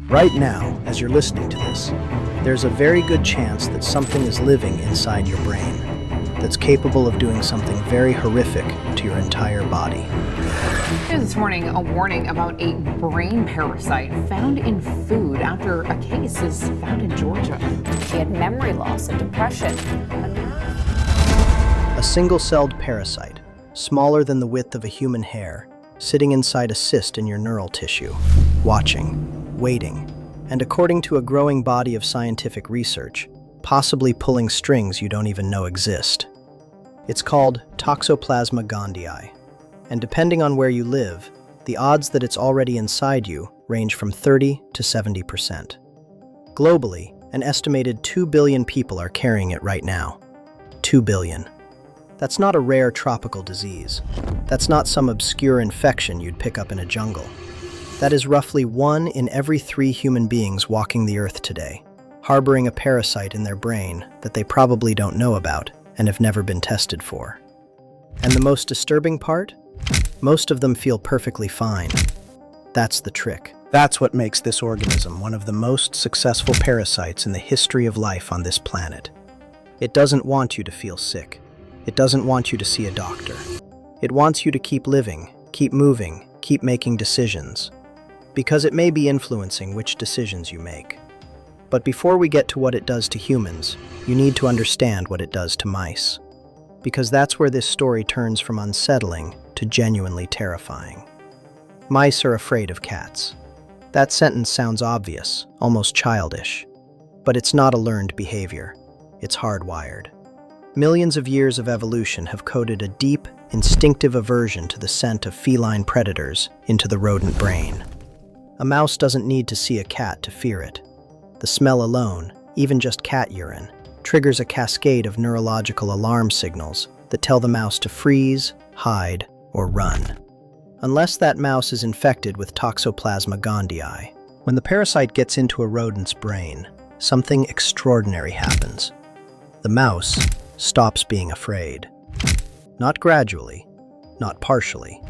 Right now, as you're listening to this, there's a very good chance that something is living inside your brain that's capable of doing something very horrific to your entire body. This morning, a warning about a brain parasite found in food after a case is found in Georgia. She had memory loss and depression. A single-celled parasite, smaller than the width of a human hair, sitting inside a cyst in your neural tissue, watching, waiting, and according to a growing body of scientific research, possibly pulling strings you don't even know exist. It's called Toxoplasma gondii, and depending on where you live, the odds that it's already inside you range from 30 to 70%. Globally, an estimated 2 billion people are carrying it right now. 2 billion. That's not a rare tropical disease. That's not some obscure infection you'd pick up in a jungle. That is roughly 1 in every 3 human beings walking the earth today, harboring a parasite in their brain that they probably don't know about and have never been tested for. And the most disturbing part? Most of them feel perfectly fine. That's the trick. That's what makes this organism one of the most successful parasites in the history of life on this planet. It doesn't want you to feel sick. It doesn't want you to see a doctor. It wants you to keep living, keep moving, keep making decisions. Because it may be influencing which decisions you make. But before we get to what it does to humans, you need to understand what it does to mice. Because that's where this story turns from unsettling to genuinely terrifying. Mice are afraid of cats. That sentence sounds obvious, almost childish. But it's not a learned behavior. It's hardwired. Millions of years of evolution have coded a deep, instinctive aversion to the scent of feline predators into the rodent brain. A mouse doesn't need to see a cat to fear it. The smell alone, even just cat urine, triggers a cascade of neurological alarm signals that tell the mouse to freeze, hide, or run. Unless that mouse is infected with Toxoplasma gondii, when the parasite gets into a rodent's brain, something extraordinary happens. The mouse stops being afraid. Not gradually, not partially.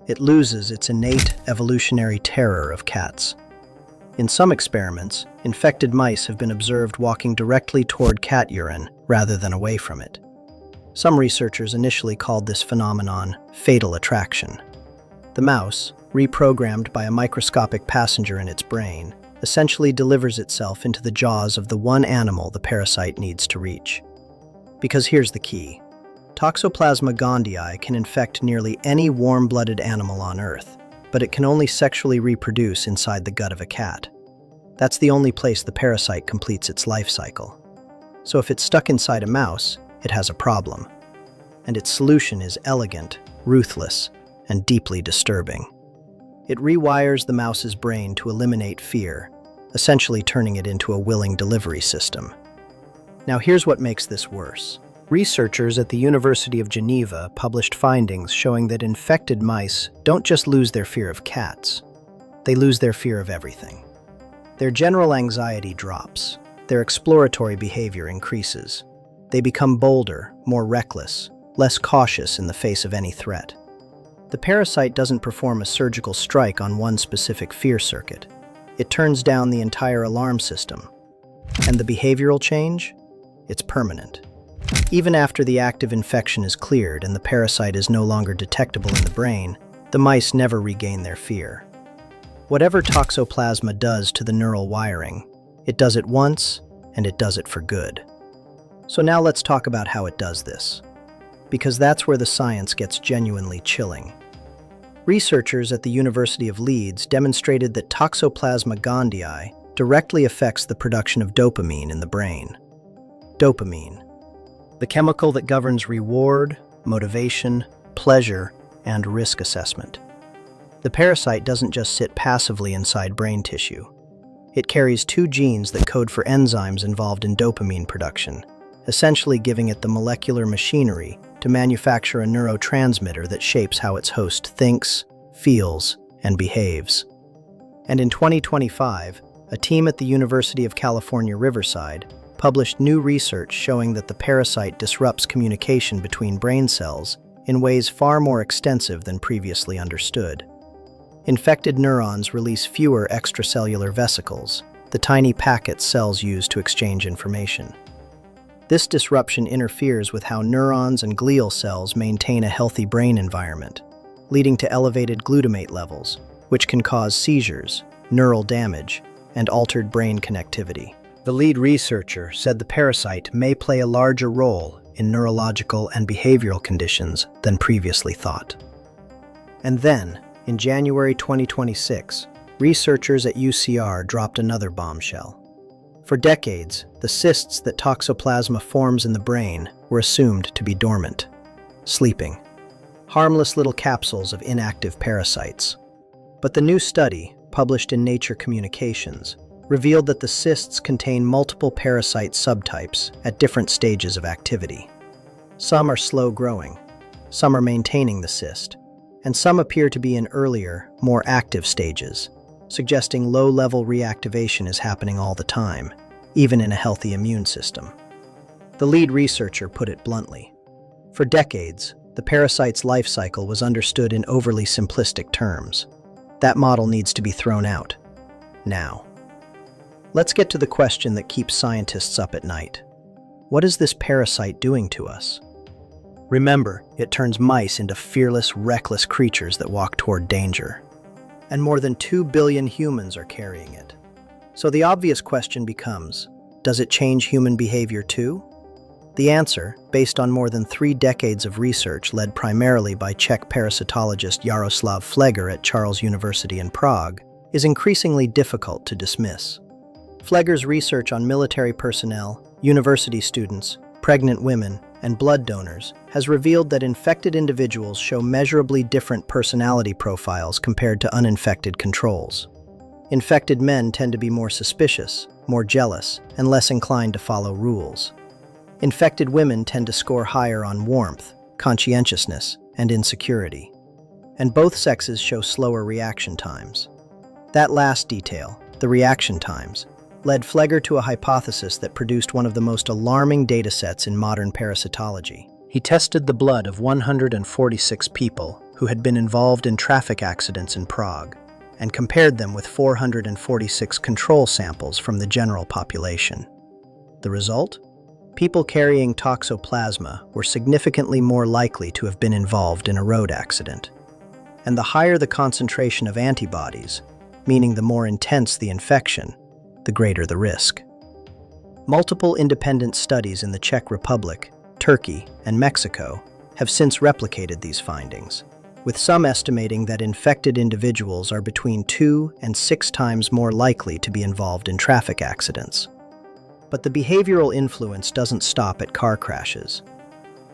It loses its innate evolutionary terror of cats. In some experiments, infected mice have been observed walking directly toward cat urine rather than away from it. Some researchers initially called this phenomenon fatal attraction. The mouse, reprogrammed by a microscopic passenger in its brain, essentially delivers itself into the jaws of the one animal the parasite needs to reach. Because here's the key. Toxoplasma gondii can infect nearly any warm-blooded animal on Earth, but it can only sexually reproduce inside the gut of a cat. That's the only place the parasite completes its life cycle. So if it's stuck inside a mouse, it has a problem. And its solution is elegant, ruthless, and deeply disturbing. It rewires the mouse's brain to eliminate fear, essentially turning it into a willing delivery system. Now here's what makes this worse. Researchers at the University of Geneva published findings showing that infected mice don't just lose their fear of cats, they lose their fear of everything. Their general anxiety drops, their exploratory behavior increases. They become bolder, more reckless, less cautious in the face of any threat. The parasite doesn't perform a surgical strike on one specific fear circuit. It turns down the entire alarm system. And the behavioral change? It's permanent. Even after the active infection is cleared and the parasite is no longer detectable in the brain, the mice never regain their fear. Whatever Toxoplasma does to the neural wiring, it does it once, and it does it for good. So now let's talk about how it does this, because that's where the science gets genuinely chilling. Researchers at the University of Leeds demonstrated that Toxoplasma gondii directly affects the production of dopamine in the brain. Dopamine, the chemical that governs reward, motivation, pleasure, and risk assessment. The parasite doesn't just sit passively inside brain tissue. It carries 2 genes that code for enzymes involved in dopamine production, essentially giving it the molecular machinery to manufacture a neurotransmitter that shapes how its host thinks, feels, and behaves. And in 2025, a team at the University of California, Riverside published new research showing that the parasite disrupts communication between brain cells in ways far more extensive than previously understood. Infected neurons release fewer extracellular vesicles, the tiny packets cells use to exchange information. This disruption interferes with how neurons and glial cells maintain a healthy brain environment, leading to elevated glutamate levels, which can cause seizures, neural damage, and altered brain connectivity. The lead researcher said the parasite may play a larger role in neurological and behavioral conditions than previously thought. And then, in January 2026, researchers at UCR dropped another bombshell. For decades, the cysts that toxoplasma forms in the brain were assumed to be dormant, sleeping, harmless little capsules of inactive parasites. But the new study, published in Nature Communications, revealed that the cysts contain multiple parasite subtypes at different stages of activity. Some are slow-growing, some are maintaining the cyst, and some appear to be in earlier, more active stages, suggesting low-level reactivation is happening all the time, even in a healthy immune system. The lead researcher put it bluntly. For decades, the parasite's life cycle was understood in overly simplistic terms. That model needs to be thrown out. Now. Let's get to the question that keeps scientists up at night. What is this parasite doing to us? Remember, it turns mice into fearless, reckless creatures that walk toward danger. And more than 2 billion humans are carrying it. So the obvious question becomes, does it change human behavior too? The answer, based on more than 3 decades of research led primarily by Czech parasitologist Jaroslav Fleger at Charles University in Prague, is increasingly difficult to dismiss. Fleger's research on military personnel, university students, pregnant women, and blood donors has revealed that infected individuals show measurably different personality profiles compared to uninfected controls. Infected men tend to be more suspicious, more jealous, and less inclined to follow rules. Infected women tend to score higher on warmth, conscientiousness, and insecurity. And both sexes show slower reaction times. That last detail, the reaction times, led Fleger to a hypothesis that produced one of the most alarming datasets in modern parasitology. He tested the blood of 146 people who had been involved in traffic accidents in Prague, and compared them with 446 control samples from the general population. The result? People carrying toxoplasma were significantly more likely to have been involved in a road accident. And the higher the concentration of antibodies, meaning the more intense the infection, the greater the risk. Multiple independent studies in the Czech Republic, Turkey, and Mexico have since replicated these findings, with some estimating that infected individuals are between 2 and 6 times more likely to be involved in traffic accidents. But the behavioral influence doesn't stop at car crashes.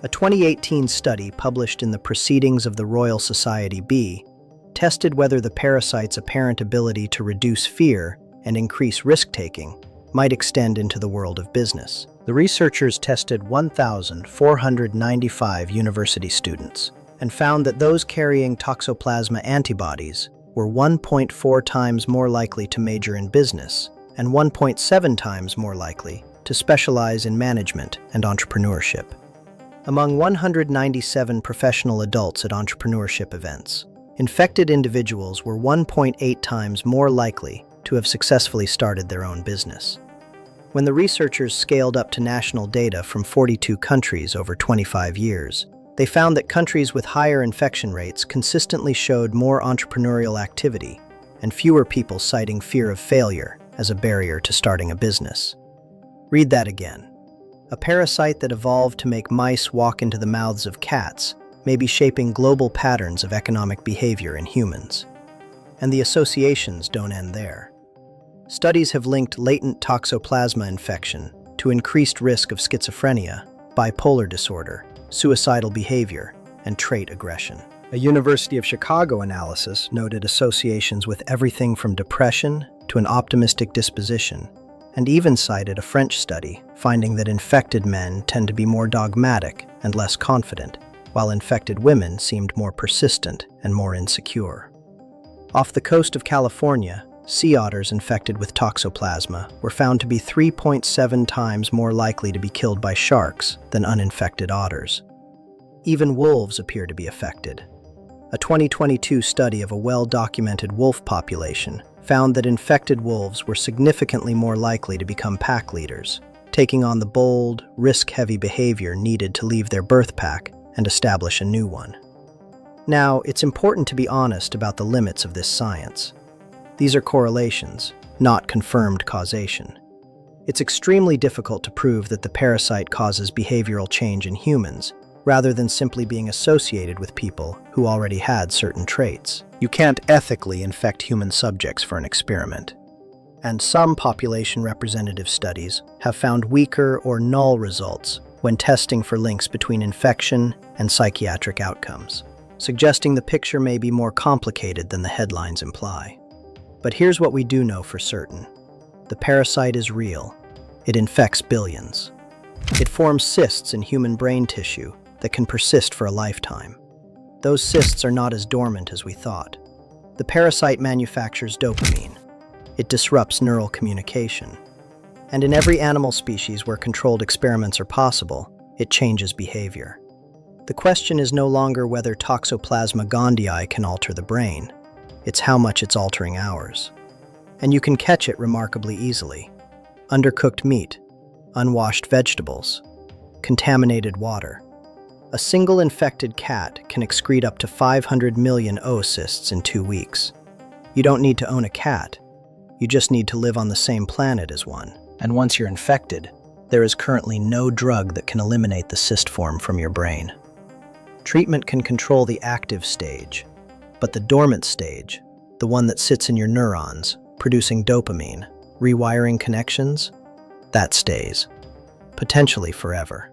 A 2018 study published in the Proceedings of the Royal Society B tested whether the parasite's apparent ability to reduce fear and increase risk-taking might extend into the world of business. The researchers tested 1,495 university students and found that those carrying toxoplasma antibodies were 1.4 times more likely to major in business and 1.7 times more likely to specialize in management and entrepreneurship. Among 197 professional adults at entrepreneurship events, infected individuals were 1.8 times more likely to have successfully started their own business. When the researchers scaled up to national data from 42 countries over 25 years, they found that countries with higher infection rates consistently showed more entrepreneurial activity and fewer people citing fear of failure as a barrier to starting a business. Read that again. A parasite that evolved to make mice walk into the mouths of cats may be shaping global patterns of economic behavior in humans. And the associations don't end there. Studies have linked latent toxoplasma infection to increased risk of schizophrenia, bipolar disorder, suicidal behavior, and trait aggression. A University of Chicago analysis noted associations with everything from depression to an optimistic disposition, and even cited a French study finding that infected men tend to be more dogmatic and less confident, while infected women seemed more persistent and more insecure. Off the coast of California, sea otters infected with toxoplasma were found to be 3.7 times more likely to be killed by sharks than uninfected otters. Even wolves appear to be affected. A 2022 study of a well-documented wolf population found that infected wolves were significantly more likely to become pack leaders, taking on the bold, risk-heavy behavior needed to leave their birth pack and establish a new one. Now, it's important to be honest about the limits of this science. These are correlations, not confirmed causation. It's extremely difficult to prove that the parasite causes behavioral change in humans, rather than simply being associated with people who already had certain traits. You can't ethically infect human subjects for an experiment. And some population representative studies have found weaker or null results when testing for links between infection and psychiatric outcomes, suggesting the picture may be more complicated than the headlines imply. But here's what we do know for certain. The parasite is real. It infects billions. It forms cysts in human brain tissue that can persist for a lifetime. Those cysts are not as dormant as we thought. The parasite manufactures dopamine. It disrupts neural communication. And in every animal species where controlled experiments are possible, it changes behavior. The question is no longer whether Toxoplasma gondii can alter the brain. It's how much it's altering ours. And you can catch it remarkably easily. Undercooked meat, unwashed vegetables, contaminated water. A single infected cat can excrete up to 500 million oocysts in 2 weeks. You don't need to own a cat. You just need to live on the same planet as one. And once you're infected, there is currently no drug that can eliminate the cyst form from your brain. Treatment can control the active stage, but the dormant stage, the one that sits in your neurons, producing dopamine, rewiring connections, that stays, potentially forever.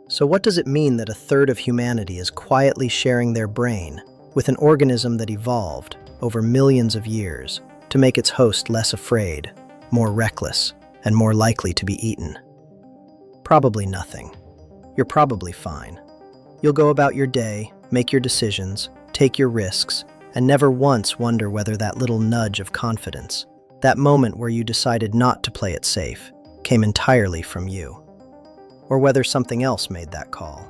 So what does it mean that a third of humanity is quietly sharing their brain with an organism that evolved over millions of years to make its host less afraid, more reckless, and more likely to be eaten? Probably nothing. You're probably fine. You'll go about your day, make your decisions, take your risks, and never once wonder whether that little nudge of confidence, that moment where you decided not to play it safe, came entirely from you, or whether something else made that call.